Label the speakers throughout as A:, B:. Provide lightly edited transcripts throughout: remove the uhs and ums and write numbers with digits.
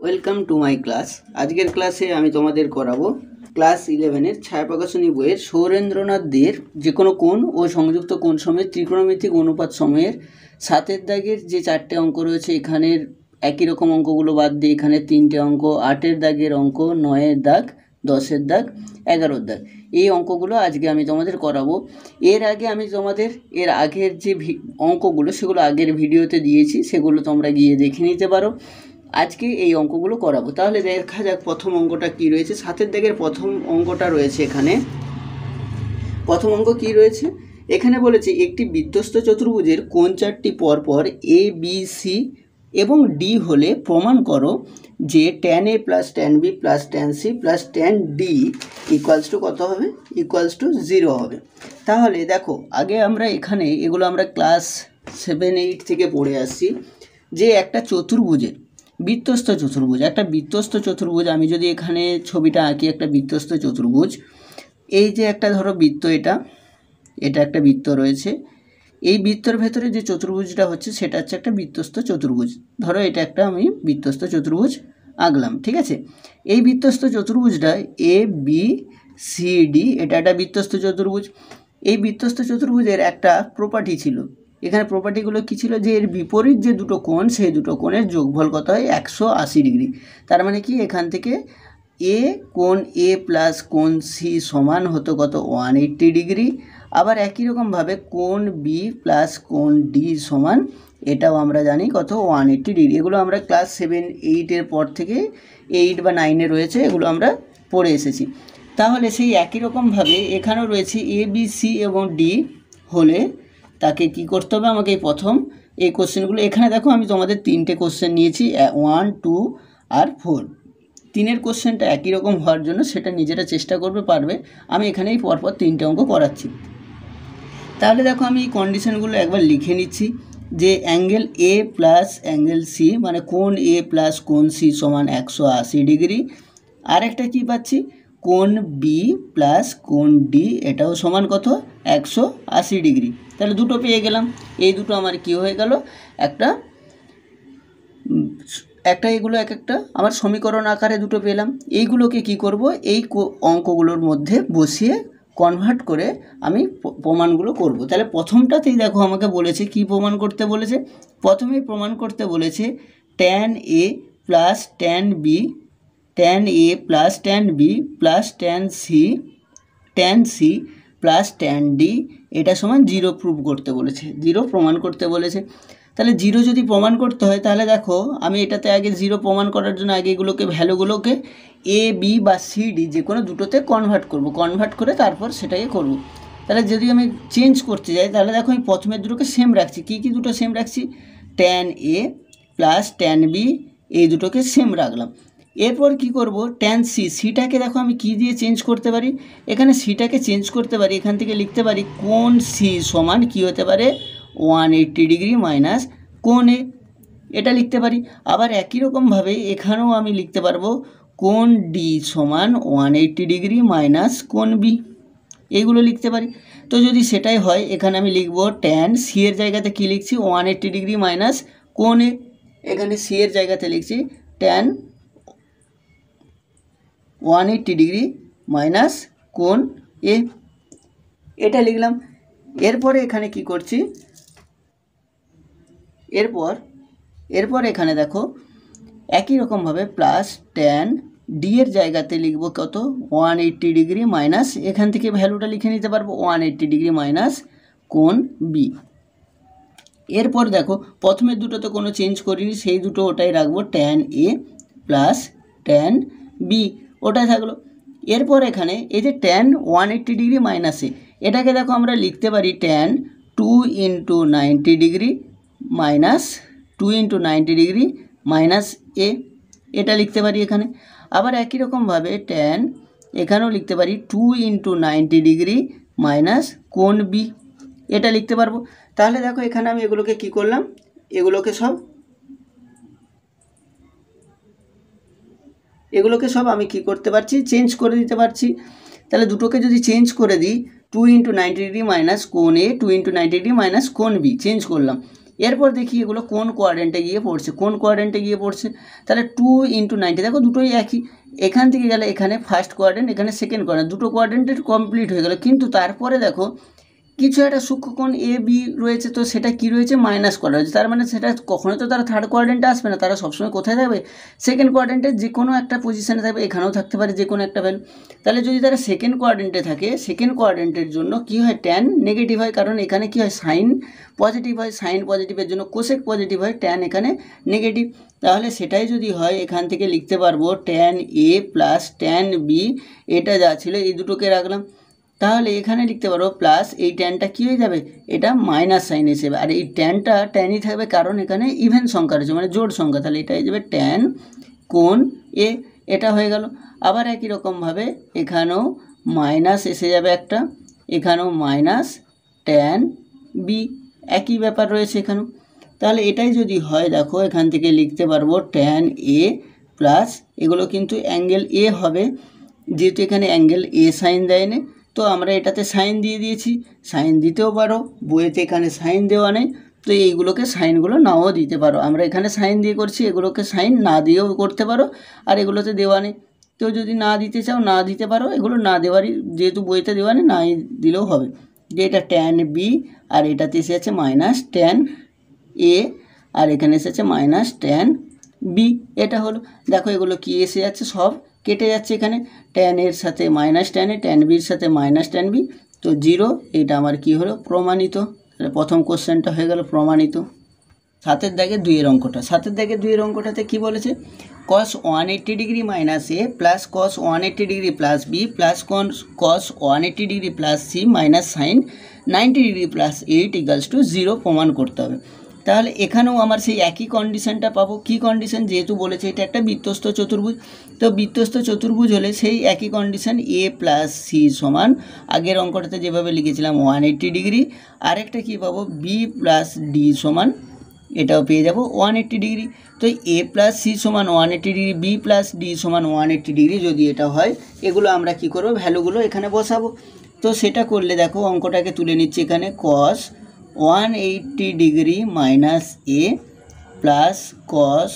A: Welcome to my class. আজকের ক্লাসে আমি তোমাদের করাবো ক্লাস 11-এর ছায়াপ্রকাশনী বইয়ের সৌরেন্দ্রনাথ দের যে কোনো কোণ ও সংযুক্ত কোণ সময়ের ত্রিকোণমিতিক অনুপাত সময়ের 7-এর দাগের যে 4টে অঙ্ক রয়েছে, এখানের একই রকম অঙ্কগুলো বাদ দিয়ে এখানে 3টে অঙ্ক, 8-এর দাগের অঙ্ক, 9-এর দাগ, 10-এর দাগ, 11-এর দাগ, এই অঙ্কগুলো আজকে আমি তোমাদের করাবো। এর আগে আমি তোমাদের এর আগের যে অঙ্কগুলো সেগুলো আগের ভিডিওতে দিয়েছি, সেগুলো তোমরা গিয়ে দেখে নিতে পারো। আজকে এই অঙ্কগুলো করাবো। তাহলে দেখা যাক প্রথম অঙ্কটা কি রয়েছে। 7-এর দাগের প্রথম অঙ্কটা রয়েছে এখানে। প্রথম অঙ্ক কি রয়েছে এখানে বলেছে, একটি বৃত্তস্থ চতুর্ভুজের কোণ চারটি পরপর এ বি সি এবং ডি হলে প্রমাণ করো যে tan a plus tan b plus tan c plus tan d equals to কত হবে? ইকুয়ালস টু 0 হবে। তাহলে দেখো, আগে আমরা এখানে এগুলো আমরা ক্লাস 7-8 থেকে পড়ে আসছি যে একটা চতুর্ভুজের বৃত্তস্থ চতুর্ভুজ, একটা বৃত্তস্থ চতুর্ভুজ, আমি যদি এখানে ছবিটা আঁকি, একটা বৃত্তস্থ চতুর্ভুজ, এই যে একটা ধরো বৃত্ত, এটা একটা বৃত্ত রয়েছে, এই বৃত্তর ভেতরে যে চতুর্ভুজটা হচ্ছে সেটা হচ্ছে একটা বৃত্তস্থ চতুর্ভুজ। ধরো এটা একটা আমি বৃত্তস্থ চতুর্ভুজ আঁকলাম, ঠিক আছে। এই বৃত্তস্থ চতুর্ভুজটা এ বি সি ডি, এটা একটা বৃত্তস্থ চতুর্ভুজ। এই বৃত্তস্থ চতুর্ভুজের একটা প্রপার্টি ছিল, এখানে প্রপার্টিগুলো কী ছিল, যে এর বিপরীত যে দুটো কোণ, সেই দুটো কোণের যোগফল কত হয়? 180 ডিগ্রি। তার মানে কি, এখান থেকে এ কোণ এ প্লাস কোণ সি সমান হতো কত? 180 ডিগ্রি। আবার একই রকমভাবে কোণ বি প্লাস কোণ ডি সমান, এটাও আমরা জানি কত? 180 ডিগ্রি। এগুলো আমরা ক্লাস 7-8-এর পর থেকে 8 বা 9-এ রয়েছে, এগুলো আমরা পড়ে এসেছি। তাহলে সেই একই রকমভাবে এখানেও রয়েছে এ বি সি এবং ডি হলে তাকে কি করতে হবে? আমাকে এই প্রথম এই কোশ্চেনগুলো, এখানে দেখো আমি তোমাদের 3টে কোশ্চেন নিয়েছি, 1, 2 আর 4। 3-এর কোশ্চেনটা একই রকম হওয়ার জন্য সেটা নিজেরা চেষ্টা করবে, পারবে। আমি এখানে এই পরপর 3টে অঙ্ক করাচ্ছি। তাহলে দেখো, আমি এই কন্ডিশনগুলো একবার লিখে নিচ্ছি, যে angle A plus angle C, মানে কোণ এ প্লাস কোণ সি সমান 180 ডিগ্রি। আর একটা কী পাচ্ছি? কোণ বি প্লাস কোণ ডি, এটাও সমান কত? 180 ডিগ্রি। তাহলে দুটো পেয়ে গেলাম। এই দুটো আমার কি হয়ে গেল? একটা এগুলো একটা আমার সমীকরণ আকারে দুটো পেলাম। এইগুলোকে কি করব? এই অঙ্কগুলোর মধ্যে বসিয়ে কনভার্ট করে আমি প্রমাণগুলো করব। তাহলে প্রথমটাতেই দেখো আমাকে বলেছে, কি প্রমাণ করতে বলেছে? প্রথমেই প্রমাণ করতে বলেছে tan a plus tan b, tan a plus tan b plus tan c plus tan d এটা সমান 0 প্রুভ করতে বলেছে, 0 প্রমাণ করতে বলেছে। তাহলে 0 যদি প্রমাণ করতে হয়, তাহলে দেখো আমি এটাতে আগে 0 প্রমাণ করার জন্য আগে এগুলোকে ভ্যালুগুলোকে এ বি বা সি ডি যে কোনো দুটোতে কনভার্ট করব, কনভার্ট করে তারপর সেটাকে করব। তাহলে যদি আমি চেঞ্জ করতে যাই, তাহলে দেখো আমি প্রথমের দুটোকে সেম রাখছি। কী কী দুটো সেম রাখছি? tan a plus tan b, এই দুটোকে সেম রাখলাম। এরপর কি করব? tan c, সিটাকে দেখো আমি কি দিয়ে চেঞ্জ করতে পারি? এখানে সিটাকে চেঞ্জ করতে পারি, এখান থেকে লিখতে পারি কোণ c সমান কি হতে পারে? 180 ডিগ্রি মাইনাস কোণ এ, এটা লিখতে পারি। আবার একই রকমভাবে এখানেও আমি লিখতে পারবো কোণ ডি সমান 180 ডিগ্রি মাইনাস কোণ বি, এইগুলো লিখতে পারি। তো যদি সেটাই হয়, এখানে আমি লিখব tan c এর জায়গাতে কি লিখছি? 180 ডিগ্রি মাইনাস কোণ এ, এখানে c এর জায়গাতে লিখছি tan 180 ডিগ্রি মাইনাস কোণ এ, এটা লিখলাম। এরপরে এখানে কি করছি? এরপর এখানে দেখো একই রকমভাবে প্লাস tan ডি এর জায়গাতে লিখব কত? 180 ডিগ্রি মাইনাস, এখান থেকে ভ্যালুটা লিখে নিতে পারবো 180 ডিগ্রি মাইনাস কোণ বি। এরপর দেখো প্রথমের দুটোতে কোনো চেঞ্জ করিনি, সেই দুটো ওটাই রাখবো, tan এ প্লাস tan বি, ওটাই থাকলো। এরপর এখানে এই যে tan 180 ডিগ্রি মাইনাসে, এটাকে দেখো আমরা লিখতে পারি tan 2 × 90 degree minus 2 × 90 degree minus A, এটা লিখতে পারি এখানে। আবার একই রকমভাবে tan, এখানেও লিখতে পারি 2 × 90 ডিগ্রি মাইনাস কোণ বি, এটা লিখতে পারবো। তাহলে দেখো এখানে আমি এগুলোকে কি করলাম? এগুলোকে সব আমি কি করতে পারছি? চেঞ্জ করে দিতে পারছি। তাহলে দুটোকে যদি চেঞ্জ করে দিই, 2 × 90 ডিগ্রি মাইনাস কোণ এ, 2 × 90 ডিগ্রি মাইনাস কোণ বি চেঞ্জ করলাম। এরপর দেখি এগুলো কোন কোয়াড্রেন্টে গিয়ে পড়ছে, কোন কোয়াড্রেন্টে গিয়ে পড়ছে। তাহলে 2 × 90, দেখো দুটোই একই, এখান থেকে গেলে এখানে ফার্স্ট কোয়াড্রেন্ট, এখানে সেকেন্ড কোয়াড্রেন্ট, দুটো কোয়াড্রেন্টের কমপ্লিট হয়ে গেল। কিন্তু তারপরে দেখো কিছু একটা সূক্ষ্মকোণ এ বি রয়েছে, তো সেটা কি রয়েছে, মাইনাস করা রয়েছে। তার মানে সেটা কখনোই তো তারা থার্ড কোয়াড্রেন্টে আসবে না, তারা সবসময় কোথায় থাকবে, সেকেন্ড কোয়াড্রেন্টের যে কোনো একটা পজিশানে থাকবে, এখানেও থাকতে পারে যে কোনো একটা ভ্যালু। তাহলে যদি তারা সেকেন্ড কোয়াড্রেন্টে থাকে, সেকেন্ড কোয়াড্রেন্টের জন্য কি হয়, ট্যান নেগেটিভ হয়, কারণ এখানে কি হয়, সাইন পজিটিভ হয়, সাইন পজিটিভের জন্য কোসেক পজিটিভ হয়, ট্যান এখানে নেগেটিভ। তাহলে সেটাই যদি হয়, এখান থেকে লিখতে পারবো tan A plus tan B, এটা যা ছিল এই দুটোকে রাখলাম। তাহলে এখানে লিখতে পারবো প্লাস, এই ট্যানটা কী হয়ে যাবে, এটা মাইনাস সাইন হিসেবে, আর এই ট্যানটা ট্যানই থাকবে কারণ এখানে ইভেন সংখ্যা রয়েছে, মানে জোড় সংখ্যা। তাহলে এটা হয়ে যাবে ট্যান কোণ এ, এটা হয়ে গেল। আবার একই রকমভাবে এখানেও মাইনাস এসে যাবে একটা, এখানেও মাইনাস ট্যান বি, একই ব্যাপার রয়েছে এখানেও। তাহলে এটাই যদি হয়, দেখো এখান থেকে লিখতে পারবো ট্যান এ প্লাস, এগুলো কিন্তু অ্যাঙ্গেল এ হবে, যেহেতু এখানে অ্যাঙ্গেল এ সাইন দেয়নি, তো আমরা এটাতে সাইন দিয়ে দিয়েছি, সাইন দিতেও পারো, বইয়েতে এখানে সাইন দেওয়া নেই, তো এইগুলোকে সাইনগুলো নাও দিতে পারো। আমরা এখানে সাইন দিয়ে করছি, এগুলোকে সাইন না দিয়েও করতে পারো, আর এগুলোতে দেওয়া নেই, তো যদি না দিতে চাও না দিতে পারো, এগুলো না দেওয়ারই, যেহেতু বইতে দেওয়া নেই নাই দিলেও হবে। যে এটা ট্যান বি, আর এটাতে এসে আছে মাইনাস ট্যান এ, আর এখানে এসেছে মাইনাস ট্যান বি, এটা হলো। দেখো এগুলো কি এসে যাচ্ছে, সব কেটে যাচ্ছে, এখানে ট্যান এর সাথে মাইনাস ট্যান এ, ট্যান বির সাথে মাইনাস ট্যান বি, তো 0। এটা আমার কি হলো, প্রমাণিত। তাহলে প্রথম কোশ্চেনটা হয়ে গেল প্রমাণিত। 7-এর দাগে 2-এর অঙ্কটা, 7-এর দাগে 2-এর অঙ্কটাতে কী বলেছে, cos 180 degree minus A plus cos 180 degree plus B plus cos 180 degree plus C minus sine 90 degree plus 8 = 0 প্রমাণ করতে হবে। তাহলে এখানেও আমার সেই একই কন্ডিশনটা পাবো। কি কন্ডিশন, যেহেতু বলেছে এটা একটা বৃত্তস্থ চতুর্ভুজ, তো বৃত্তস্থ চতুর্ভুজ হলে সেই একই কন্ডিশন এ প্লাস সি সমান, আগের অঙ্কটাতে যেভাবে লিখেছিলাম 180 ডিগ্রি, আরেকটা কী পাবো, বি প্লাস ডি সমান, এটাও পেয়ে যাব 180 ডিগ্রি। তো এ প্লাস সি সমান 180 ডিগ্রি, বি প্লাস ডি সমান 180 ডিগ্রি যদি এটা হয়, এগুলো আমরা কি করব, ভ্যালুগুলো এখানে বসাবো। তো সেটা করলে দেখো অঙ্কটাকে তুলে নিচ্ছি, এখানে cos 180 degree minus A plus cos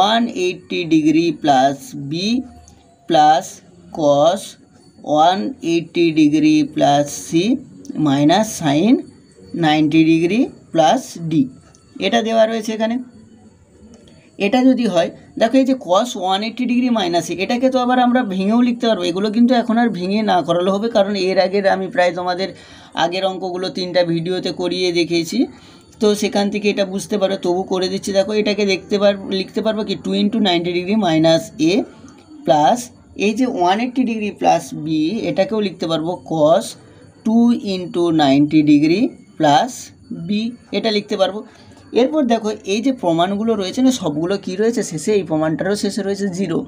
A: 180 degree plus B plus cos 180 degree plus C minus sine 90 degree plus D, এটা দেওয়া রয়েছে এখানে। এটা যদি হয়, দেখো এই যে cos 180 ডিগ্রি মাইনাস এটাকে তো আবার আমরা ভেঙেও লিখতে পারবো, এগুলো কিন্তু এখন আর ভেঙে না করালে হবে, কারণ এর আগের আমি প্রায় তোমাদের আগের অঙ্কগুলো 3টা ভিডিওতে করিয়ে দেখিয়েছি, তো সেখান থেকে এটা বুঝতে পারো, তবু করে দিচ্ছি। দেখো এটাকে লিখতে পারবো কি 2 × 90 ডিগ্রি মাইনাস এ প্লাস, এই যে 180 ডিগ্রি প্লাস বি, এটাকেও লিখতে পারবো cos 2 × 90 ডিগ্রি প্লাস বি, এটা লিখতে পারবো। এরপর দেখো এই যে প্রমাণগুলো রয়েছে না, সবগুলো কি রয়েছে শেষে, এই প্রমাণটারও শেষে রয়েছে 0।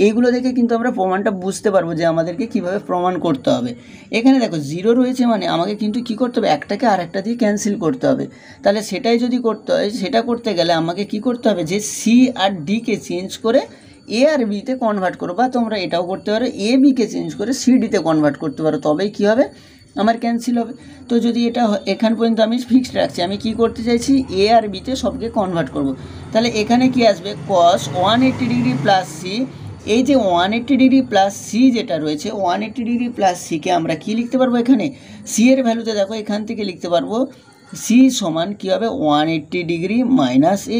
A: এইগুলো দেখে কিন্তু আমরা প্রমাণটা বুঝতে পারবো যে আমাদেরকে কিভাবে প্রমাণ করতে হবে। এখানে দেখো 0 রয়েছে, মানে আমাকে কিন্তু কি করতে হবে, একটাকে আরেকটা দিয়ে ক্যান্সেল করতে হবে। তাহলে সেটাই যদি করতে হয়, সেটা করতে গেলে আমাকে কি করতে হবে, যে সি আর ডিকে চেঞ্জ করে এ আর বিতে কনভার্ট করো, বা তোমরা এটাও করতে পারো, এ বিকে চেঞ্জ করে সি ডিতে কনভার্ট করতে পারো, তবেই কী হবে, আমার ক্যান্সেল হবে। তো যদি এটা এখান পর্যন্ত আমি ফিক্সড রাখছি, আমি কি করতে চাইছি, এ আর বিতে সবকে কনভার্ট করব। তাহলে এখানে কি আসবে, cos 180 ডিগ্রি প্লাস সি, এই যে 180 ডিগ্রি প্লাস সি যেটা রয়েছে, 180 ডিগ্রি প্লাস সিকে আমরা কি লিখতে পারবো, এখানে সি এর ভ্যালুতে দেখো এখান থেকে লিখতে পারবো সি সমান কী হবে, 180 ডিগ্রি মাইনাস এ,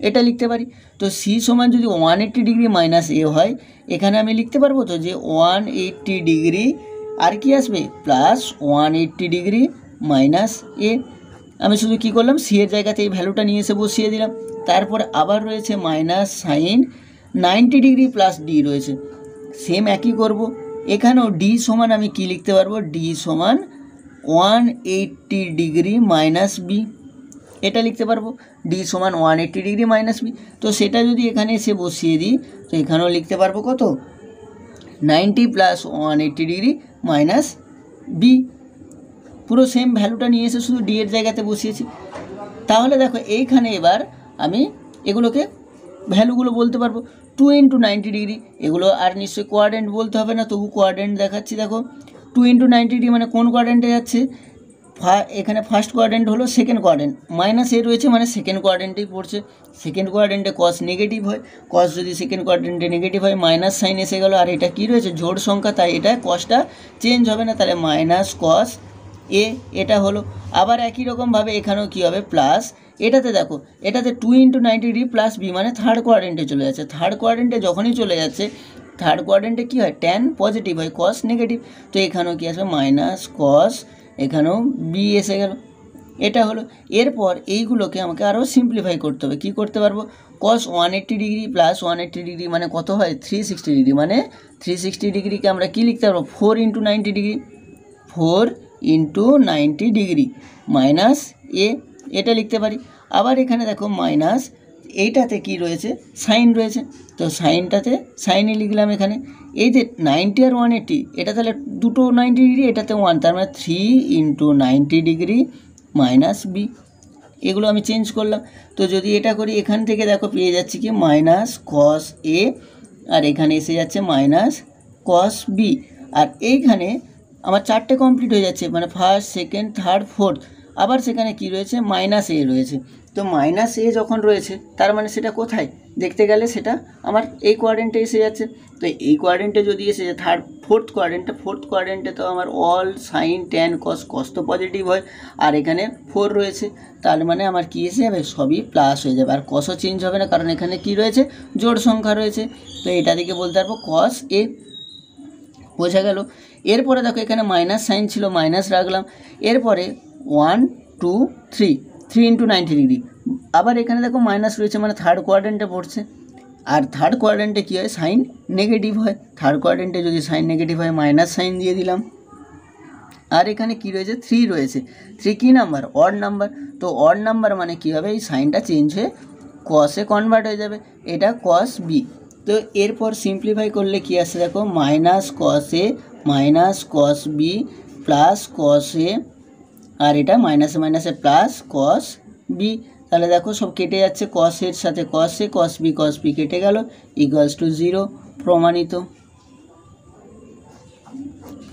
A: এটা লিখতে পারি। তো সি সমান যদি 180 ডিগ্রি মাইনাস এ হয়, এখানে আমি লিখতে পারবো তো যে 180 ডিগ্রি আর কি আসবে, প্লাস 180 ডিগ্রি মাইনাস এ। আমি শুধু কি করলাম, সি এর জায়গাতে এই ভ্যালুটা নিয়ে এসে বসিয়ে দিলাম। তারপরে আবার রয়েছে minus sine 90 degree plus D রয়েছে, সেম একই করব। এখানেও ডি সমান আমি কি লিখতে পারবো, ডি সমান 180 ডিগ্রি মাইনাস বি, এটা লিখতে পারবো, ডি সমান 180 ডিগ্রি মাইনাস বি। তো সেটা যদি এখানে এসে বসিয়ে দিই, তো এখানেও লিখতে পারবো কত, 90 প্লাস 180 ডিগ্রি মাইনাস বি, পুরো সেম ভ্যালুটা নিয়ে এসে শুধু ডি এর জায়গাতে বসিয়েছি। তাহলে দেখো এইখানে এবার আমি এগুলোকে ভ্যালুগুলো বলতে পারবো, 2 × 90 ডিগ্রি, এগুলো আর নিশ্চয়ই কোয়াড্রেন্ট বলতে হবে না, তবু কোয়াড্রেন্ট দেখাচ্ছি। দেখো 2 × 90 ডিগ্রি মানে কোন কোয়াড্রেন্টে যাচ্ছে, এখানে ফার্স্ট কোয়াড্রেন্ট হলো সেকেন্ড কোয়াড্রেন্ট, মাইনাস এ রয়েছে মানে সেকেন্ড কোয়াড্রেন্টেই পড়ছে। সেকেন্ড কোয়াড্রেন্টে কস নেগেটিভ হয়, কস যদি সেকেন্ড কোয়াড্রেন্টে নেগেটিভ হয় মাইনাস সাইন এসে গেল, আর এটা কী রয়েছে জোড় সংখ্যা, তাই এটা কসটা চেঞ্জ হবে না, তাহলে মাইনাস কস এ এটা হলো। আবার একই রকমভাবে এখানেও কী হবে প্লাস, এটাতে দেখো এটাতে 2 × 90° প্লাস বি মানে থার্ড কোয়াড্রেন্টে চলে যাচ্ছে। থার্ড কোয়াড্রেন্টে যখনই চলে যাচ্ছে থার্ড কোয়াড্রেন্টে কী হয় ট্যান পজিটিভ হয় কস নেগেটিভ, তো এখানেও কী আসবে মাইনাস কস, এখানেও বি এসে গেল, এটা হলো। এরপর এইগুলোকে আমাকে আরও সিম্পলিফাই করতে হবে, কী করতে পারবো কস 180° প্লাস 180° মানে কত হয় 360°, মানে 360°কে আমরা কী লিখতে পারবো 4 × 90°, 4 × 90° মাইনাস এ এটা লিখতে পারি। আবার এখানে দেখো মাইনাস এইটাতে কি রয়েছে সাইন রয়েছে, তো সাইনটাতে সাইনে লিখলাম এখানে। এই যে 90 আর 180 এটা তাহলে দুটো 90°, এটাতে 1, তার মানে 3 × 90° মাইনাস বি, এগুলো আমি চেঞ্জ করলাম। তো যদি এটা করি এখান থেকে দেখো পেয়ে যাচ্ছি কি মাইনাস কস এ, আর এখানে এসে যাচ্ছে মাইনাস কস বি, আর এইখানে আমার চারটে কমপ্লিট হয়ে যাচ্ছে, মানে ফার্স্ট সেকেন্ড থার্ড ফোর্থ, আবার সেখানে কি রয়েছে মাইনাস এ রয়েছে। তো মাইনাস এ যখন রয়েছে তার মানে সেটা কোথায় দেখতে গেলে সেটা আমার এই কোয়াড্রেন্টে এসে যাচ্ছে। তো এই কোয়াড্রেন্টে যদি এসে যায় ফোর্থ কোয়াড্রেন্টে তো আমার অল সাইন ট্যান কস, কস তো পজিটিভ হয়, আর এখানে 4 রয়েছে, তার মানে আমার কী এসে যাবে সবই প্লাস হয়ে যাবে, আর কসও চেঞ্জ হবে না কারণ এখানে কি রয়েছে জোড় সংখ্যা রয়েছে। তো এটা থেকে বলতে পারবো কস এ, বোঝা গেল। এরপরে দেখো এখানে মাইনাস সাইন ছিল মাইনাস রাখলাম, এরপরে 1 2 3 3 × 90°, আবার এখানে দেখো মাইনাস রয়েছে মানে থার্ড কোয়াড্রেন্টে পড়ছে, আর থার্ড কোয়াড্রেন্টে কী হয় সাইন নেগেটিভ হয়, থার্ড কোয়াড্রেন্টে যদি সাইন নেগেটিভ হয় মাইনাস সাইন দিয়ে দিলাম। আর এখানে কি রয়েছে 3 রয়েছে, 3 কী নাম্বার অড নাম্বার, তো অড নাম্বার মানে কী হবে এই সাইনটা চেঞ্জ হয়ে কসে কনভার্ট হয়ে যাবে, এটা কস বি। তো এরপর সিম্পলিফাই করলে কী আসছে দেখো minus cos A minus cos B plus cos A, আর এটা মাইনাসে মাইনাসে প্লাস কস বি, তাহলে দেখো সব কেটে যাচ্ছে, কস এর সাথে কস এ কস বি কেটে গেল ইকুয়ালস টু 0, প্রমাণিত।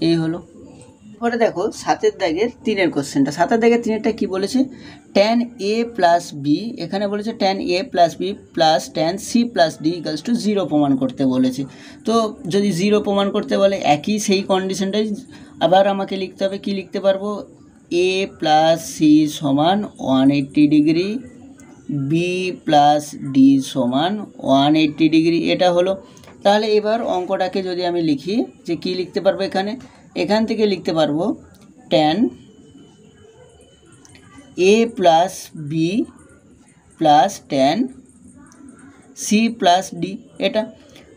A: এই হলো। পরে দেখো 7 দাগের 3-এর কোশ্চেনটা, 7 দাগের 3-এরটা কী বলেছে ট্যান এ প্লাস বি, এখানে বলেছে tan A plus B plus tan C plus D equals to 0 প্রমাণ করতে বলেছে। তো যদি 0 প্রমাণ করতে বলে একই সেই কন্ডিশনটাই আবার আমাকে লিখতে হবে, কি লিখতে পারবো এ প্লাস সি সমান 180°, বি প্লাস ডি সমান 180°, এটা হলো। তাহলে এবার অঙ্কটাকে যদি আমি লিখি যে কি লিখতে পারবো এখান থেকে লিখতে পারবো tan A plus B plus tan C plus D, এটা।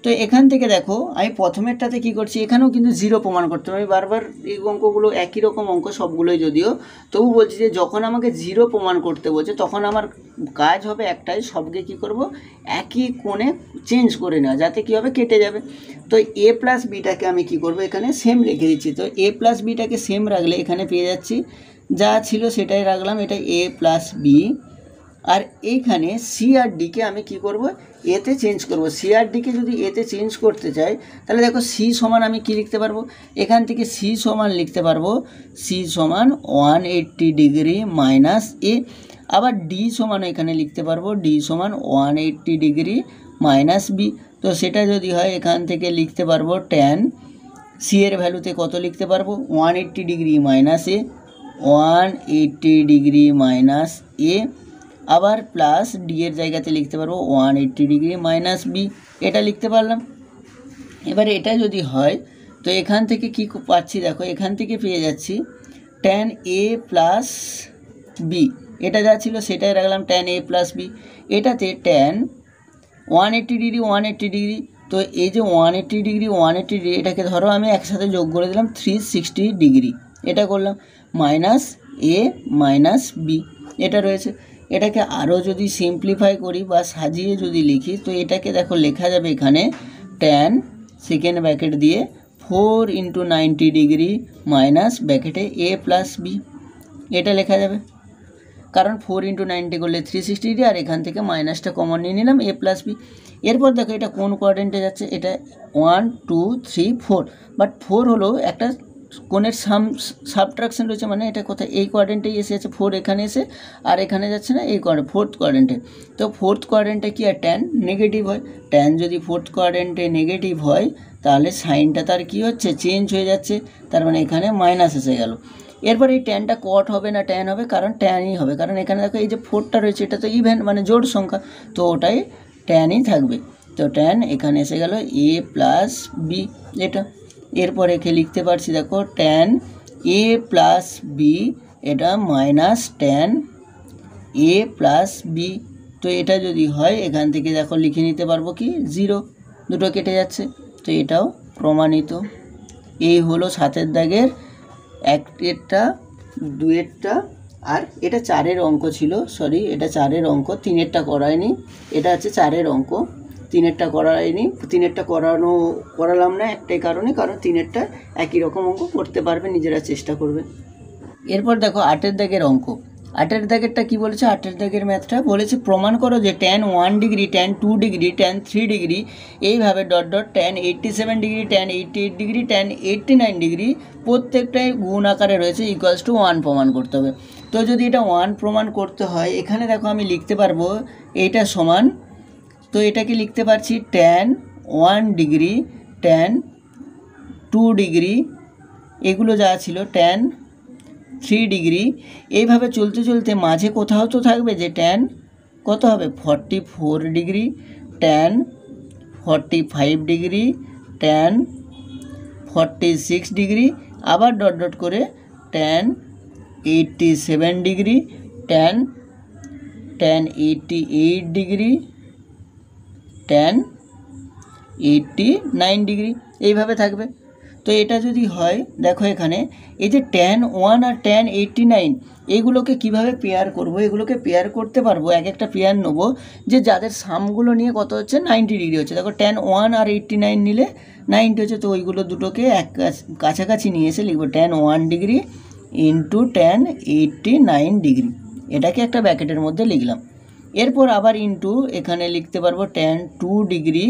A: তো এখান থেকে দেখো আমি প্রথমেরটাতে কী করছি, এখানেও কিন্তু 0 প্রমাণ করতে হবে, আমি বারবার এই অঙ্কগুলো একই রকম অঙ্ক সবগুলোই যদিও, তবু বলছি যে যখন আমাকে 0 প্রমাণ করতে বলছে তখন আমার কাজ হবে একটাই, সবকে কী করব একই কোণে চেঞ্জ করে নেওয়া, যাতে কী হবে কেটে যাবে। তো এ প্লাস বিটাকে আমি কী করব এখানে সেম রেখে দিচ্ছি, তো এ প্লাস বিটাকে সেম রাখলে এখানে পেয়ে যাচ্ছি যা ছিল সেটাই রাখলাম, এটা এ প্লাস বি, আর এইখানে সি আর ডিকে আমি কি করব এতে চেঞ্জ করব। সি আর ডিকে যদি এতে চেঞ্জ করতে চাই তাহলে দেখো সি সমান আমি কি লিখতে পারবো, এখান থেকে সি সমান লিখতে পারবো সি সমান 180° মাইনাস এ, আবার ডি সমান এখানে লিখতে পারবো ডি সমান 180° মাইনাস বি। তো সেটা যদি হয় এখান থেকে লিখতে পারবো ট্যান সি এর ভ্যালুতে কত লিখতে পারবো 180° মাইনাস এ, 180° মাইনাস এ, আবার প্লাস ডি এর জায়গাতে লিখতে পারবো 180° মাইনাস বি, এটা লিখতে পারলাম। এবারে এটা যদি হয় তো এখান থেকে কি পাচ্ছি দেখো, এখান থেকে পেয়ে যাচ্ছি ট্যান এ প্লাস বি, এটা যা ছিল সেটাই রাখলাম ট্যান এ প্লাস বি, এটাতে ট্যান 180°, তো এই যে 180°, এটাকে ধরো আমি একসাথে যোগ করে দিলাম 360°, এটা করলাম মাইনাস এ মাইনাস বি, এটা রয়েছে। এটাকে আরও যদি সিম্পলিফাই করি বা সাজিয়ে যদি লিখি তো এটাকে দেখো লেখা যাবে এখানে ট্যান সেকেন্ড ব্র্যাকেট দিয়ে 4 × 90° মাইনাস ব্র্যাকেটে এ প্লাস বি, এটা লেখা যাবে কারণ 4 × 90 করলে 360°, আর এখান থেকে মাইনাসটা কমন নিয়ে নিলাম এ প্লাস বি। এরপর দেখো এটা কোন কোয়াড্রেন্টে যাচ্ছে, এটা 1 2 3 4, বাট 4 হলো একটা কোণের সাবট্রাকশন রয়েছে, মানে এটা কোথায় এই কোয়াড্রেন্টেই এসে আছে, 4 এখানে এসে আর এখানে যাচ্ছে না এই ফোর্থ কোয়াড্রেন্টে। তো ফোর্থ কোয়াড্রেন্টে কি আর ট্যান নেগেটিভ হয়, ট্যান যদি ফোর্থ কোয়াড্রেন্টে নেগেটিভ হয় তাহলে সাইনটা তার কি হচ্ছে চেঞ্জ হয়ে যাচ্ছে, তার মানে এখানে মাইনাস এসে গেল। এরপর এই ট্যানটা কট হবে না ট্যান হবে, কারণ ট্যানই হবে, কারণ এখানে দেখো এই যে 4টা রয়েছে এটা তো ইভেন মানে জোড় সংখ্যা, তো ওটাই ট্যানই থাকবে। তো ট্যান এখানে এসে গেল a প্লাস বি এটা। এরপর একে লিখতে পারছি দেখো ট্যান a প্লাস বি এটা minus tan a plus B. তো এটা যদি হয় এখান থেকে দেখো লিখে নিতে পারবো কি 0, দুটো কেটে যাচ্ছে, তো এটাও প্রমাণিত। এই হলো 7 দাগের 1-এরটা 2-এরটা, আর এটা 4-এর অঙ্ক ছিল, সরি এটা 4-এর অঙ্ক, 3-এরটা করায়নি, এটা হচ্ছে 4-এর অঙ্ক, 3-এরটা করায়নি, 3-এরটা করালাম না একটাই কারণে, কারণ 3-এরটা একই রকম অঙ্ক করতে পারবে, নিজেরা চেষ্টা করবে। এরপর দেখো 8-এর দাগের অঙ্ক। 8-এর দাগেরটা কী বলেছে, 8-এর দাগের ম্যাথটা বলেছে প্রমাণ করো যে tan 1 degree tan 2 degree tan 3 degree এইভাবে dot dot tan 87 degree tan 88 degree tan 89 degree প্রত্যেকটাই গুণ আকারে রয়েছে ইকুয়ালস টু 1 প্রমাণ করতে হবে। তো যদি এটা 1 প্রমাণ করতে হয় এখানে দেখো আমি লিখতে পারবো এইটা সমান, তো এটাকে লিখতে পারছি tan 1 ডিগ্রি tan 2 ডিগ্রি এগুলো যা ছিল tan 3 ডিগ্রি, এইভাবে চলতে চলতে মাঝে কোথাও তো থাকবে যে ট্যান কত হবে 44 degree tan 45 degree tan 46 degree, আবার ডট ডট করে tan 87 degree tan 88 degree tan 89 degree এইভাবে থাকবে। তো এটা যদি হয় দেখো এখানে এই যে tan 1 আর tan 89 এইগুলোকে কিভাবে পেয়ার করব, এগুলোকে পেয়ার করতে পারবো, এক একটা পেয়ার নেবো যে যাদের সামগুলো নিয়ে কত হচ্ছে 90 ডিগ্রি হচ্ছে। দেখো tan 1 আর 89 নিলে 90 হচ্ছে, তো ওইগুলো দুটোকে এক কাছাকাছি নিয়ে এসে লিখবো tan 1 degree into tan 89 degree, এটাকে একটা ব্র্যাকেটের মধ্যে লিখলাম। এরপর আবার ইন্টু এখানে লিখতে পারবো tan 2 ডিগ্রি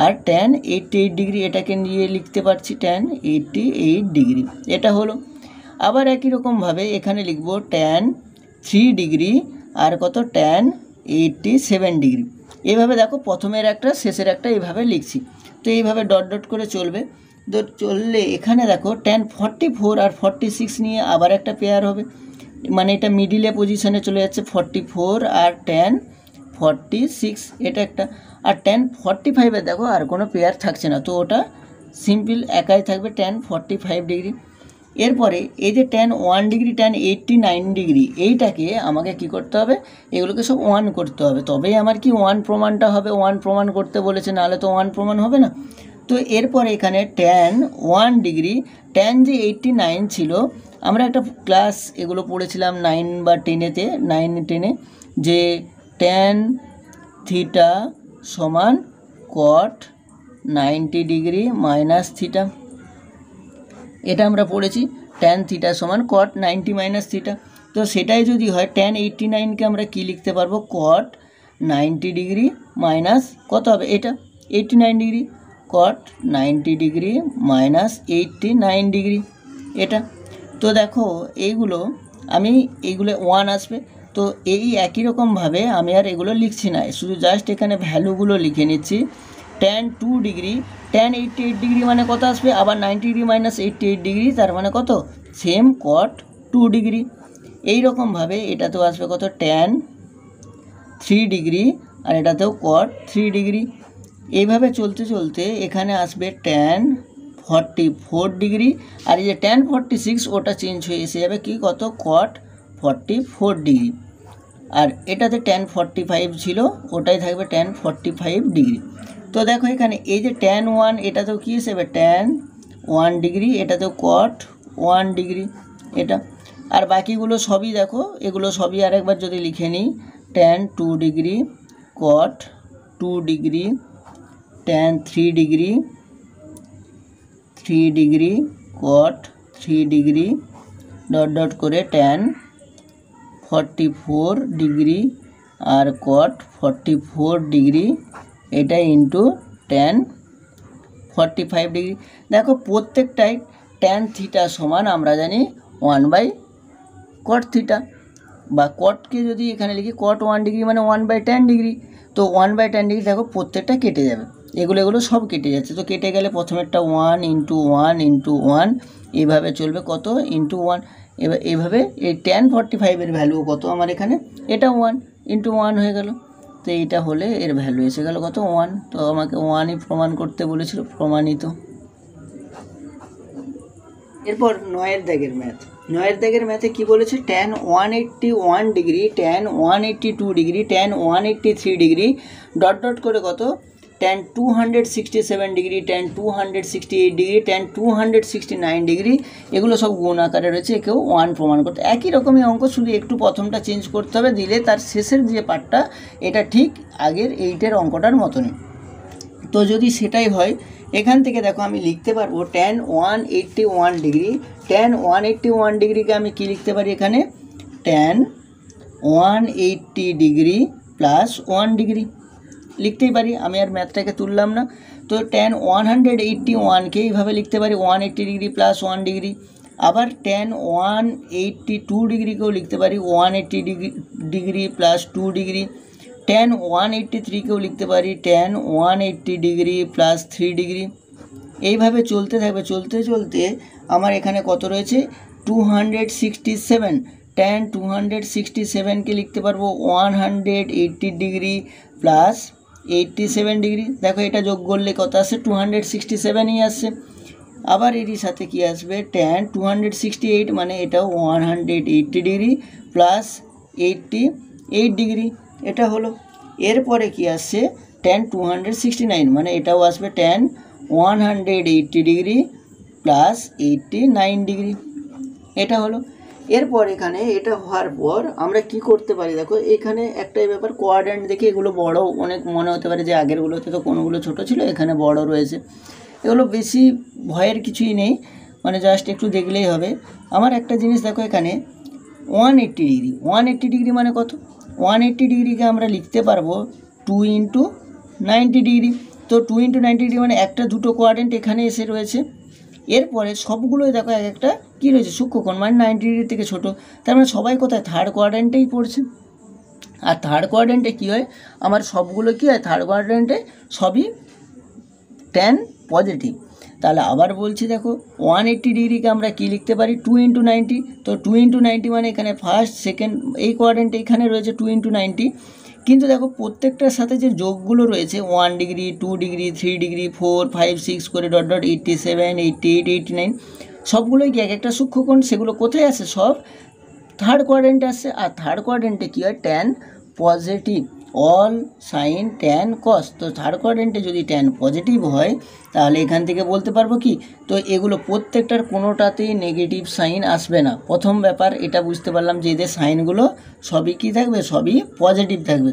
A: আর tan 88 ডিগ্রি, এটাকে নিয়ে লিখতে পারছি tan 88 ডিগ্রি, এটা হলো। আবার একই রকমভাবে এখানে লিখব tan 3 ডিগ্রি আর কত tan 87 ডিগ্রি, এইভাবে দেখো প্রথমের একটা শেষের একটা এইভাবে লিখছি। তো এইভাবে ডট ডট করে চলবে, তো চললে এখানে দেখো tan 44 আর 46 নিয়ে আবার একটা পেয়ার হবে, মানে এটা মিডিলে পজিশনে চলে যাচ্ছে 44 আর tan 46 এটা একটা, আর tan 45 দেখো আর কোনো পেয়ার থাকছে না, তো ওটা সিম্পল একাই থাকবে tan 45 ডিগ্রি। এরপরে এই যে tan 1 ডিগ্রি tan 89 ডিগ্রি এইটাকে আমাকে কি করতে হবে, এগুলোকে সব 1 করতে হবে, তবেই আমার কি 1 প্রমাণটা হবে, 1 প্রমাণ করতে বলেছে, নাহলে তো 1 প্রমাণ হবে না। তো এরপরে এখানে tan 1 ডিগ্রি tan যে 89 ছিল, আমরা একটা ক্লাস এগুলো পড়েছিলাম 9 বা 10-এতে 9-10-এ যে tan থিটা সমান cot 90 ডিগ্রি মাইনাস থিটা, এটা আমরা পড়েছি tan থিটা সমান cot 90 মাইনাস থিটা। তো সেটাই যদি হয় tan 89কে আমরা কি লিখতে পারবো cot 90 ডিগ্রি মাইনাস কত হবে এটা 89 degree cot 90 degree minus 89 degree এটা। তো দেখো এইগুলো আমি এইগুলো 1 আসবে, তো এই একই রকমভাবে আমি আর এগুলো লিখছি না, শুধু জাস্ট এখানে ভ্যালুগুলো লিখে নিচ্ছি। tan 2 ডিগ্রি tan 88 ডিগ্রি মানে কত আসবে, আবার 90 ডিগ্রি মাইনাস 88 ডিগ্রি তার মানে কত সেম cot 2 ডিগ্রি। এই রকমভাবে এটাতেও আসবে কত tan 3 ডিগ্রি আর এটাতেও cot 3 ডিগ্রি। এইভাবে চলতে চলতে এখানে আসবে tan 44 ডিগ্রি, আর এই যে tan 46 ওটা চেঞ্জ হয়ে এসে যাবে কি কত cot 44 ডিগ্রি, আর এটাতে tan 45 ছিল ওটাই থাকবে tan 45 ডিগ্রি। তো দেখো এখানে এই যে tan 1 এটাতেও কী হিসেবে tan 1 ডিগ্রি, এটাতেও cot 1 ডিগ্রি এটা, আর বাকিগুলো সবই দেখো এগুলো সবই আরেকবার যদি লিখে নিই tan 2 degree cot 2 degree tan 3 degree cot 3 degree dot dot করে tan 44 ডিগ্রি আর cot 44 ডিগ্রি এটা ইন্টু tan 45 ডিগ্রি। দেখো প্রত্যেকটাই ট্যান থিটা সমান আমরা জানি 1/cot থিটা, বা কটকে যদি এখানে লিখি cot 1 ডিগ্রি মানে 1/tan ডিগ্রি। তো 1/tan ডিগ্রি দেখো প্রত্যেকটা কেটে যাবে, এগুলো সব কেটে যাচ্ছে। তো কেটে গেলে প্রথমেরটা 1 × 1 × 1 এইভাবে চলবে, কত × 1। এবার এইভাবে এই tan 45 এর ভ্যালু কত আমার এখানে, এটা 1 × 1 হয়ে গেল। তো এইটা হলে এর ভ্যালু এসে গেল কত 1। তো আমাকে 1ই প্রমাণ করতে বলেছিল, প্রমাণিত। এরপর 9 দাগের ম্যাথ। 9 দাগের ম্যাথে কি বলেছে, tan 181 degree, tan 182 degree, tan 183 degree dot dot করে কত tan 267 degree, tan 268 degree, tan 269 degree, এগুলো সব গুণ আকারে রয়েছে। একেও 1 প্রমাণ করতে, একই রকমই অঙ্ক, শুধু একটু প্রথমটা চেঞ্জ করতে হবে, দিলে তার শেষের যে পার্টটা এটা ঠিক আগের 8-এর অঙ্কটার মতনই। তো যদি সেটাই হয়, এখান থেকে দেখো আমি লিখতে পারবো tan 181 ডিগ্রি, tan 181 ডিগ্রিকে আমি কি লিখতে পারি এখানে, tan 180 ডিগ্রি প্লাস 1 ডিগ্রি লিখতেই পারি, আমি আর ম্যাথটাকে তুললাম না। তো tan 181কে এইভাবে লিখতে পারি 180 ডিগ্রি প্লাস 1 ডিগ্রি। আবার tan 182 ডিগ্রিকেও লিখতে পারি 180 ডিগ্রি প্লাস 2 ডিগ্রি। tan 183কেও লিখতে পারি tan 180 ডিগ্রি প্লাস 3 ডিগ্রি। এইভাবে চলতে থাকবে, চলতে চলতে আমার এখানে কত রয়েছে 267। tan 267কে লিখতে পারবো 180 ডিগ্রি প্লাস 87 ডিগ্রি। দেখো এটা যোগ করলে কত আসে, 267ই আসছে। আবার এরই সাথে কি আসবে, tan 268 মানে এটাও 180 ডিগ্রি প্লাস 88 ডিগ্রি, এটা হলো। এরপরে কি আসছে, tan 269 মানে এটাও আসবে tan 180 ডিগ্রি প্লাস 89 ডিগ্রি, এটা হলো। এরপর এখানে এটা হওয়ার পর আমরা কি করতে পারি, দেখো এখানে একটাই ব্যাপার, কোয়াড্র্যান্ট দেখে এগুলো বড় অনেক মনে হতে পারে যে আগেরগুলোতে তো কোনোগুলো ছোট ছিল, এখানে বড় রয়েছে। এগুলো বেশি ভয়ের কিছুই নেই, মানে জাস্ট একটু দেখলেই হবে। আমার একটা জিনিস দেখো এখানে 180 ডিগ্রি, 180 ডিগ্রি মানে কত, 180 ডিগ্রিকে আমরা লিখতে পারবো 2 × 90 ডিগ্রি। তো 2 × 90 ডিগ্রি মানে একটা দুটো কোয়াড্র্যান্ট এখানে এসে রয়েছে। এরপরে সবগুলোই দেখো এক একটা কী রয়েছে, সূক্ষ্মকোণ, মানে 90 ডিগ্রি থেকে ছোটো, তার মানে সবাই কোথায় থার্ড কোয়াড্র্যান্টেই পড়ছে। আর থার্ড কোয়াড্র্যান্টে কী হয়, আমার সবগুলো কী হয়, থার্ড কোয়াড্র্যান্টে সবই tan পজিটিভ। তাহলে আবার বলছি দেখো 180 ডিগ্রিকে আমরা কি লিখতে পারি 2 × 90। তো 2 × 90 মানে এখানে ফার্স্ট সেকেন্ড এই কোয়াড্র্যান্টে এখানে রয়েছে 2 × 90, কিন্তু দেখো প্রত্যেকটার সাথে যে যোগগুলো রয়েছে 1 ডিগ্রি, 2 ডিগ্রি, 3 ডিগ্রি, 4, 5, 6 করে ডট ডট 87, 88, 89 সবগুলোই কি এক একটা সূক্ষ্মকোণ, সেগুলো কোথায় আসে, সব থার্ড কোয়াড্র্যান্টে আসছে। আর থার্ড কোয়াড্র্যান্টে কী হয়, tan positive, all sine tan cos। তো থার্ড কোয়াড্র্যান্টে যদি tan পজিটিভ হয় তাহলে এখান থেকে বলতে পারবো কি, তো এগুলো প্রত্যেকটার কোনোটাতেই নেগেটিভ সাইন আসবে না। প্রথম ব্যাপার এটা বুঝতে পারলাম যে এদের সাইনগুলো সবই কী থাকবে, সবই পজিটিভ থাকবে।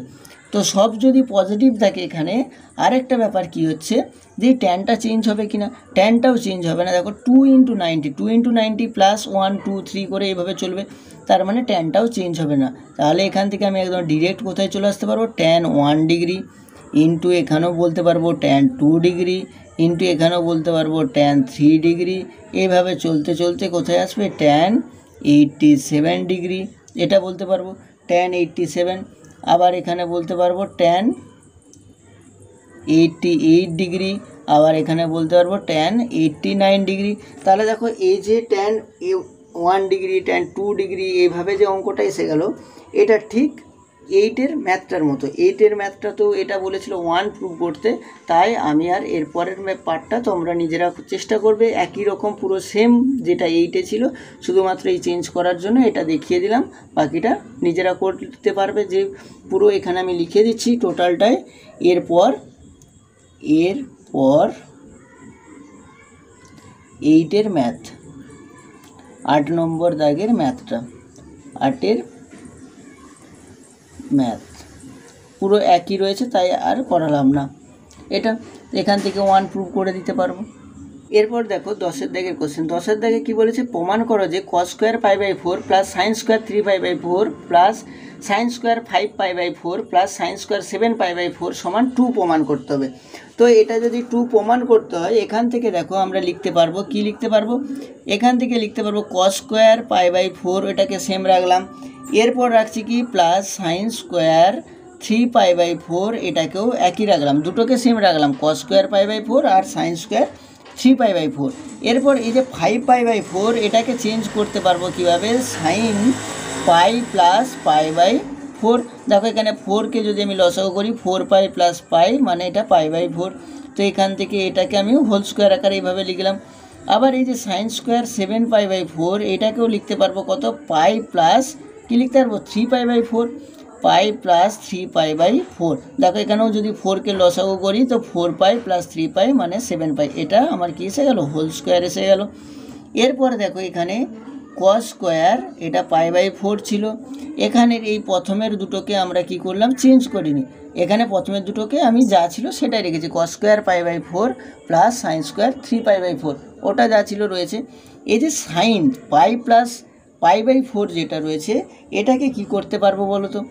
A: তো সব যদি পজিটিভ থাকে, এখানে আরেকটা ব্যাপার কি হচ্ছে যে ট্যানটা চেঞ্জ হবে কি না, ট্যানটাও চেঞ্জ হবে না। দেখো 2 × 90, 2 × 90 প্লাস 1, 2, 3 করে এইভাবে চলবে, তার মানে ট্যানটাও চেঞ্জ হবে না। তাহলে এখান থেকে আমি একদম ডিরেক্ট কোথায় চলে আসতে পারবো, tan 1 ডিগ্রি ইন্টু এখানেও বলতে পারবো tan 2 ডিগ্রি ইন্টু এখানেও বলতে পারবো tan 3 ডিগ্রি। এইভাবে চলতে চলতে কোথায় আসবে, tan 87 ডিগ্রি, এটা বলতে পারবো tan 87। আবার এখানে বলতে পারবো tan 88 ডিগ্রি, আবার এখানে বলতে পারবো tan 89 ডিগ্রি। তাহলে দেখো এই যে tan 1 ডিগ্রি, tan 2 ডিগ্রি এইভাবে যে অঙ্কটা এসে গেল, এটা ঠিক 8-এর ম্যাথটার মতো। 8-এর ম্যাথটা তো এটা বলেছিল 1 প্রুভ করতে, তাই আমি আর এরপরের পার্টটা তোমরা নিজেরা চেষ্টা করবে একই রকম পুরো সেম যেটা 8-এ ছিল, শুধুমাত্র এই চেঞ্জ করার জন্য এটা দেখিয়ে দিলাম, বাকিটা নিজেরা করতে পারবে। যে পুরো এখানে আমি লিখে দিচ্ছি টোটালটাই। এরপর 8-এর ম্যাথ, 8 নম্বর দাগের ম্যাথটা, 8-এর ম্যাথ পুরো একই রয়েছে, তাই আর করালাম না। এটা এখান থেকে 1 প্রুভ করে দিতে পারবো। এরপর দেখো 10-এর দাগের কোশ্চেন। 10-এর দাগে কী বলেছে, প্রমাণ করো যে cos square pi by 4 plus sine square 3 pi by 4 plus sine square 5 pi by 4 plus sine square 7 pi by 4 সমান 2 প্রমাণ করতে হবে। তো এটা যদি 2 প্রমাণ করতে হয়, এখান থেকে দেখো আমরা লিখতে পারবো, কি লিখতে পারবো, এখান থেকে লিখতে পারবো কস স্কোয়ার পাই বাই 4, এটাকে সেম রাখলাম। এরপর রাখছি কি plus sine square 3 pi by 4, এটাকেও একই রাখলাম, দুটোকে সেম রাখলাম, কস স্কোয়ার পাই বাই 4 আর সাইন স্কোয়ার 3 পাই বাই 4। এরপর এই যে 5 পাই বাই 4, এটাকে চেঞ্জ করতে পারবো কীভাবে, sine pi plus pi by 4। দেখো এখানে 4কে যদি আমি লসাগু করি, 4 পাই প্লাস পাই মানে এটা পাই বাই 4। তো এখান থেকে এটাকে আমি হোল স্কোয়ার আকারে এইভাবে লিখলাম। আবার এই যে সাইন স্কোয়ার 7 পাই বাই 4, এটাকেও লিখতে পারবো কত, পাই প্লাস কি লিখতে পারবো, 3 pi by 4, pi plus 3 pi by 4। দেখো এখানেও যদি 4কে লসাগু করি তো 4 পাই প্লাস 3 পাই মানে 7 পাই, এটা আমার কি এসে গেল, হোল স্কোয়ার এসে গেল। এরপরে দেখো এখানে কস স্কোয়ার, এটা পাই বাই 4 ছিল, এখানের এই প্রথমের দুটোকে আমরা কি করলাম, চেঞ্জ করিনি, এখানে প্রথমের দুটোকে আমি যা ছিল সেটাই রেখেছি, cos square pi by 4 plus sine square 3 pi by 4, ওটা যা ছিল রয়েছে। এই যে sine pi plus pi by 4 যেটা রয়েছে, এটাকে কি করতে পারবো বলো তো,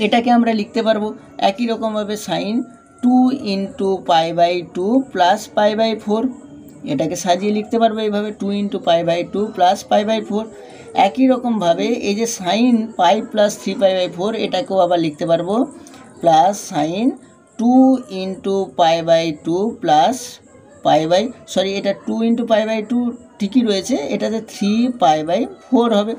A: এটাকে আমরা লিখতে পারবো একই রকমভাবে sine 2 into pi by 2 plus pi by 4, এটাকে সাজিয়ে লিখতে পারবো এইভাবে 2 into pi by 2 plus pi by 4। একই রকমভাবে এই যে sine pi plus 3 pi by 4, এটাকেও আবার লিখতে পারবো plus sine 2 into pi by 2 plus pi by, sorry এটা 2 ইন্টু পাই বাই 2 ঠিকই রয়েছে, এটাতে 3 পাই বাই 4 হবে,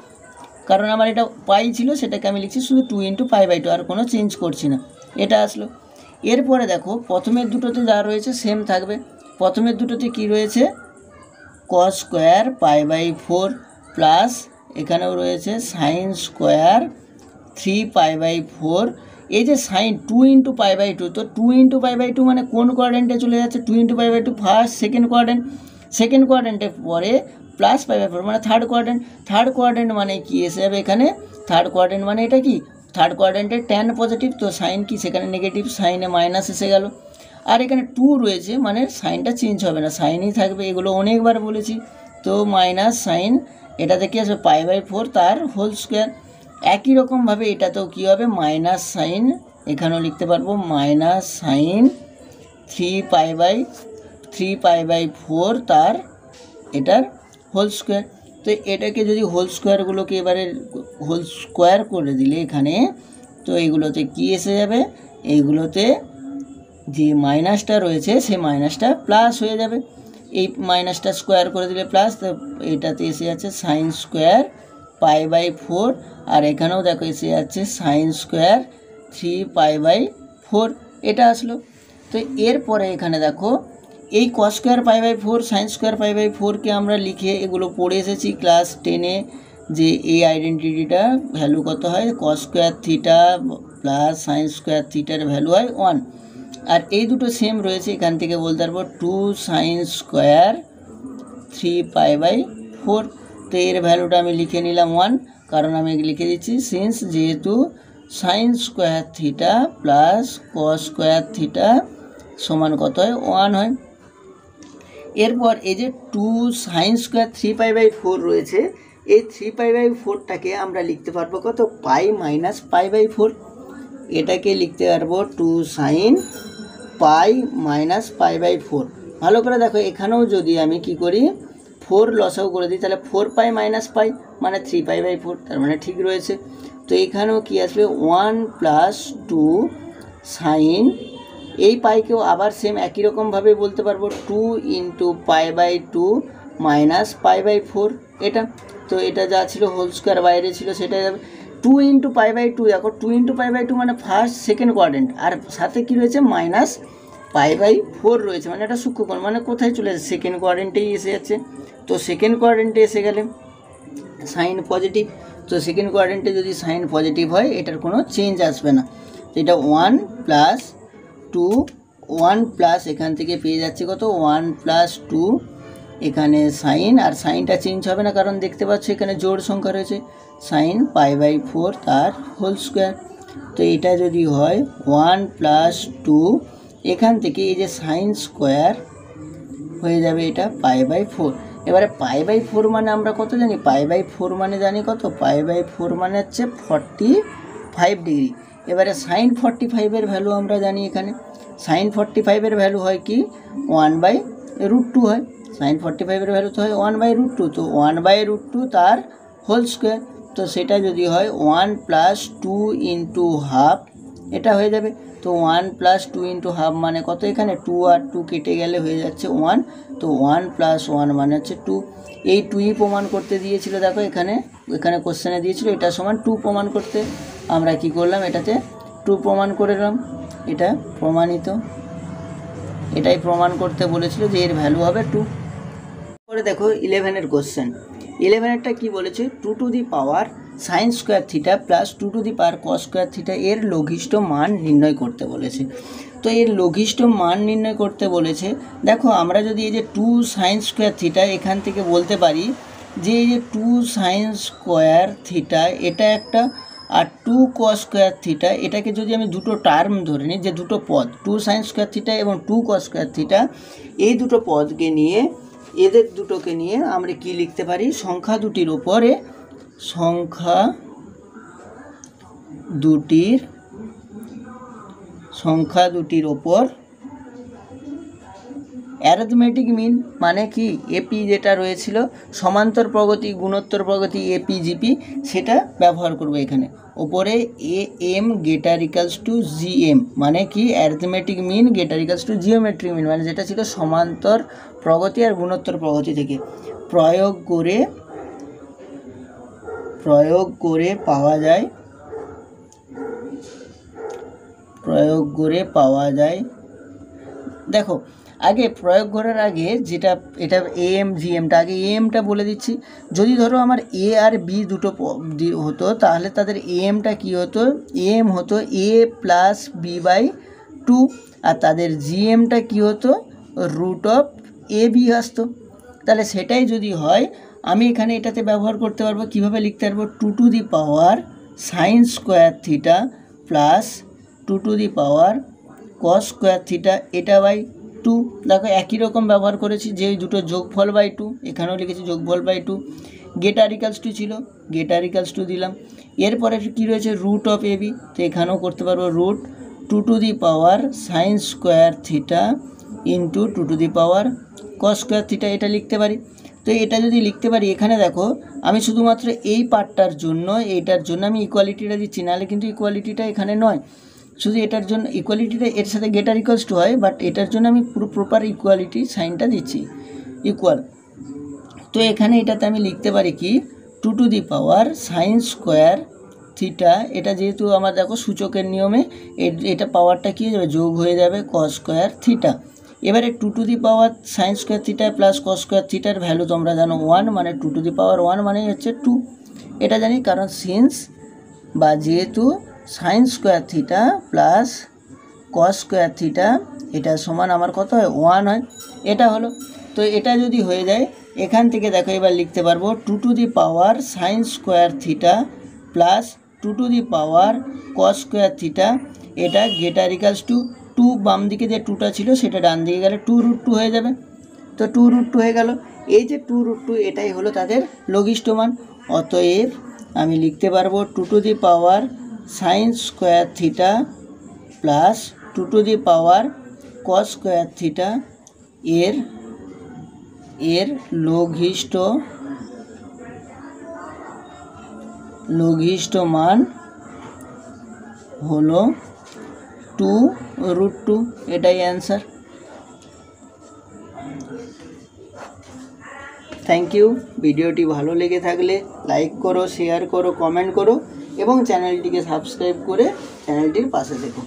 A: কারণ আমার এটা পাই ছিল, সেটাকে আমি লিখছি শুধু 2 ইন্টু পাই বাই 2, আর কোনো চেঞ্জ করছি না, এটা আসলো। এরপরে দেখো প্রথমের দুটোতে যা রয়েছে সেম থাকবে, প্রথমের দুটোতে কি রয়েছে, cos square pi by 4 plus এখানেও রয়েছে সাইন স্কোয়ার 3 পাই বাই 4। এই যে সাইন 2 ইন্টু পাই বাই 2, তো 2 ইন্টু পাই বাই 2 মানে কোন কোয়াড্রেন্টে চলে যাচ্ছে, 2 into pi by 2 first second quadrant, সেকেন্ড কোয়াড্রেন্টের পরে প্লাস পাই বাই 4 মানে থার্ড কোয়াড্রেন্ট, থার্ড কোয়াড্রেন্ট মানে কি এসে যাবে এখানে, থার্ড কোয়াড্রেন্ট মানে এটা কি, থার্ড কোয়াড্রেন্টের ট্যান পজিটিভ, তো সাইন কি সেখানে নেগেটিভ, সাইনে মাইনাস এসে গেল। আর এখানে 2 রয়েছে মানে সাইনটা চেঞ্জ হবে না, সাইনই থাকবে, এগুলো অনেকবার বলেছি। তো মাইনাস সাইন, এটা থেকে আসবে পাই বাই 4 তার হোল স্কোয়ার। একই রকমভাবে এটাতেও কী হবে, মাইনাস সাইন, এখানেও লিখতে পারবো মাইনাস সাইন 3 পাই বাই 4 তার এটার হোল স্কোয়ার। তো এটাকে যদি হোল স্কোয়ারগুলোকে এবারে হোল স্কোয়ার করে দিলে এখানে, তো এইগুলোতে কি এসে যাবে, এইগুলোতে যে মাইনাসটা রয়েছে সেই মাইনাসটা প্লাস হয়ে যাবে, এই মাইনাসটা স্কোয়ার করে দিলে প্লাস, তো এটাতে এসে যাচ্ছে সাইন স্কোয়ার পাই বাই 4, আর এখানেও দেখো এসে যাচ্ছে সাইন স্কোয়ার 3 পাই বাই 4, এটা আসলো। তো এরপরে এখানে দেখো এই cos square pi by 4 sine square pi by 4কে আমরা লিখে এগুলো পড়ে এসেছি ক্লাস 10-এ, যে এই আইডেন্টিটিটা ভ্যালু কত হয়, cos square theta plus sine square থিটার ভ্যালু হয় 1, আর এই দুটো সেম রয়েছে, এখান থেকে বলতে পারবো 2 সাইন স্কোয়ার 3 পাই বাই 4। তো এর ভ্যালুটা আমি লিখে নিলাম 1, কারণ আমি লিখে দিচ্ছি সিন্স যেহেতু sine square theta plus cos square theta সমান কত হয়, 1 হয়। এরপর এই যে 2 সাইন স্কোয়ার 3 পাই বাই 4 রয়েছে, এই 3 পাই বাই 4টাকে আমরা লিখতে পারবো কত, পাই মাইনাস পাই বাই 4, এটাকে লিখতে পারবো 2 sine pi minus pi by 4। ভালো করে দেখো এখানেও যদি আমি কি করি, 4 লসাগু করে দিই, তাহলে 4 পাই মাইনাস পাই মানে 3 পাই বাই 4, তার মানে ঠিক রয়েছে। তো এখানেও কি আসবে, 1 প্লাস 2 সাইন, এই পাইকেও আবার সেম একই রকমভাবে বলতে পারবো 2 into pi by 2 minus pi by 4, এটা। তো এটা যা ছিল হোল স্কোয়ার বাইরে ছিল সেটাই যাবে, 2 ইন্টু পাই বাই 2, দেখো 2 ইন্টু পাই বাই 2 মানে ফার্স্ট সেকেন্ড কোয়াড্রেন্ট, আর সাথে কি রয়েছে মাইনাস পাই বাই 4 রয়েছে, মানে এটা সূক্ষ্মকোণ, মানে কোথায় চলে যাচ্ছে, সেকেন্ড কোয়াড্রেন্টেই এসে যাচ্ছে। তো সেকেন্ড কোয়াড্রেন্টে এসে গেলে সাইন পজিটিভ, তো সেকেন্ড কোয়াড্রেন্টে যদি সাইন পজিটিভ হয় এটার কোনো চেঞ্জ আসবে না। তো এটা 1 প্লাস 2, 1 প্লাস এখান থেকে পেয়ে যাচ্ছে কত, 1 প্লাস 2, এখানে সাইন, আর সাইনটা চেঞ্জ হবে না কারণ দেখতে পাচ্ছ এখানে জোড় সংখ্যা রয়েছে, সাইন পাই বাই 4 তার হোল স্কোয়ার। তো এটা যদি হয় 1 প্লাস 2, এখান থেকে এই যে সাইন স্কোয়ার হয়ে যাবে এটা π/4। এবারে π/4 মানে আমরা কত জানি, π/4 মানে জানি কত, π/4 মানে হচ্ছে 45 ডিগ্রি। এবারে sin 45 ভ্যালু আমরা জানি, এখানে sin 45 ভ্যালু হয় কি 1/√2 হয়। sin 45 ভ্যালু তো হয় 1/√2, তো 1/√2 তার হোল স্কোয়ার, তো সেটা যদি হয় 1 + 2 × হাফ, এটা হয়ে যাবে। তো 1 + 2 × হাফ মানে কত, এখানে 2 আর 2 কেটে গেলে হয়ে যাচ্ছে 1, তো 1 + 1 মানে হচ্ছে 2। এই 2ই প্রমাণ করতে দিয়েছিল, দেখো এখানে কোশ্চেনে দিয়েছিল এটা সমান 2 প্রমাণ করতে, আমরা কি করলাম, এটাতে 2 প্রমাণ করে দিলাম, এটা প্রমাণিত। এটাই প্রমাণ করতে বলেছিল যে এর ভ্যালু হবে 2। পরে দেখো 11 কোশ্চেন। 11টা কি বলেছে, 2 to the power sin square theta plus 2 to the power cos square theta এর লঘিষ্ঠ মান নির্ণয় করতে বলেছে। তো এর লঘিষ্ঠ মান নির্ণয় করতে বলেছে, দেখো আমরা যদি এই যে 2 sin স্কোয়ার থিটা এখান থেকে বলতে পারি যে এই যে 2 sin স্কোয়ার থিটা এটা একটা, আর 2 cos স্কোয়ার থিটা, এটাকে যদি আমি দুটো টার্ম ধরে নিই, যে দুটো পদ 2 sin স্কোয়ার থিটা এবং 2 cos স্কোয়ার থিটা, এই দুটো পদকে নিয়ে, এদের দুটোকে নিয়ে আমরা কি লিখতে পারি, সংখ্যা দুটির ওপরে, সংখ্যা দুটির ওপর অ্যারিথমেটিক মিন মানে কি, এপি যেটা রয়েছিল সমান্তর প্রগতি গুণোত্তর প্রগতি এপিজিপি, সেটা ব্যবহার করব এখানে। ওপরে AM > GM মানে কি, অ্যারিথমেটিক মিন > জিওমেট্রিক মিন, মানে যেটা ছিল সমান্তর প্রগতি আর গুণোত্তর প্রগতি থেকে প্রয়োগ করে পাওয়া যায়। দেখো আগে প্রয়োগ করার আগে যেটা, এটা AM GMটা আগে AMটা বলে দিচ্ছি। যদি ধরো আমার A আর B দুটো হতো, তাহলে তাদের AMটা কি হতো, AM হতো A + B/2, আর তাদের GMটা কি হতো, √AB আসতো। তাহলে সেটাই যদি হয়, আমি এখানে এটাতে ব্যবহার করতে পারবো, কিভাবে লিখতে পারবো, 2 to the power sin square theta plus 2 to the power cos square theta এটা /2। দেখো একই রকম ব্যবহার করেছি, যে দুটো যোগফল /2, এখানেও লিখেছি যোগফল /2। গেটার = ছিল, গেটার = দিলাম। এরপরে কি রয়েছে, √AB, তো এখানেও করতে পারবো √2 to the power sin square theta × 2 to the power cos square theta, এটা লিখতে পারি। তো এটা যদি লিখতে পারি, এখানে দেখো আমি শুধুমাত্র এই পার্টটার জন্য, এইটার জন্য আমি ইকুয়ালিটিটা দিচ্ছি, নাহলে কিন্তু ইকুয়ালিটিটা এখানে নয়, শুধু এটার জন্য ইকুয়ালিটিটা এর সাথে গেটার = হয়, বাট এটার জন্য আমি পুরো প্রপার ইকুয়ালিটি সাইনটা দিচ্ছি, ইকুয়াল। তো এখানে এটাতে আমি লিখতে পারি কি, 2 to the power sin square theta, এটা যেহেতু আমার দেখো সূচকের নিয়মে এটা পাওয়ারটা কী হয়ে যাবে, যোগ হয়ে যাবে cos স্কোয়ার থিটা। এবারে 2 to the power sin square theta plus cos square থিটার ভ্যালু তোমরা জানো 1, মানে 2 টু দি পাওয়ার 1 মানে হচ্ছে 2, এটা জানি, কারণ যেহেতু sin square theta plus cos square theta এটা সমান আমার কত হয়, 1 হয়, এটা হলো। তো এটা যদি হয়ে যায়, এখান থেকে দেখো এবার লিখতে পারবো 2 to the power sin square theta plus 2 to the power cos square theta, এটা গেটার = 2, বাম দিকে যে 2টা ছিল সেটা ডান দিকে গেলে 2√2 হয়ে যাবে। তো 2√2 হয়ে গেল, এই যে 2√2 এটাই হলো তাদের লঘিষ্ঠ মান। অতএব আমি লিখতে পারবো 2 to the power sin square theta plus 2 to the power cos square theta এর লঘিষ্ঠ মান হলো 2√2, এটাই অ্যান্সার। Thank you. ভিডিওটি ভালো লেগে থাকলে লাইক করো, শেয়ার করো, কমেন্ট করো এবং চ্যানেলটিকে সাবস্ক্রাইব করে চ্যানেলটির পাশে থেকো।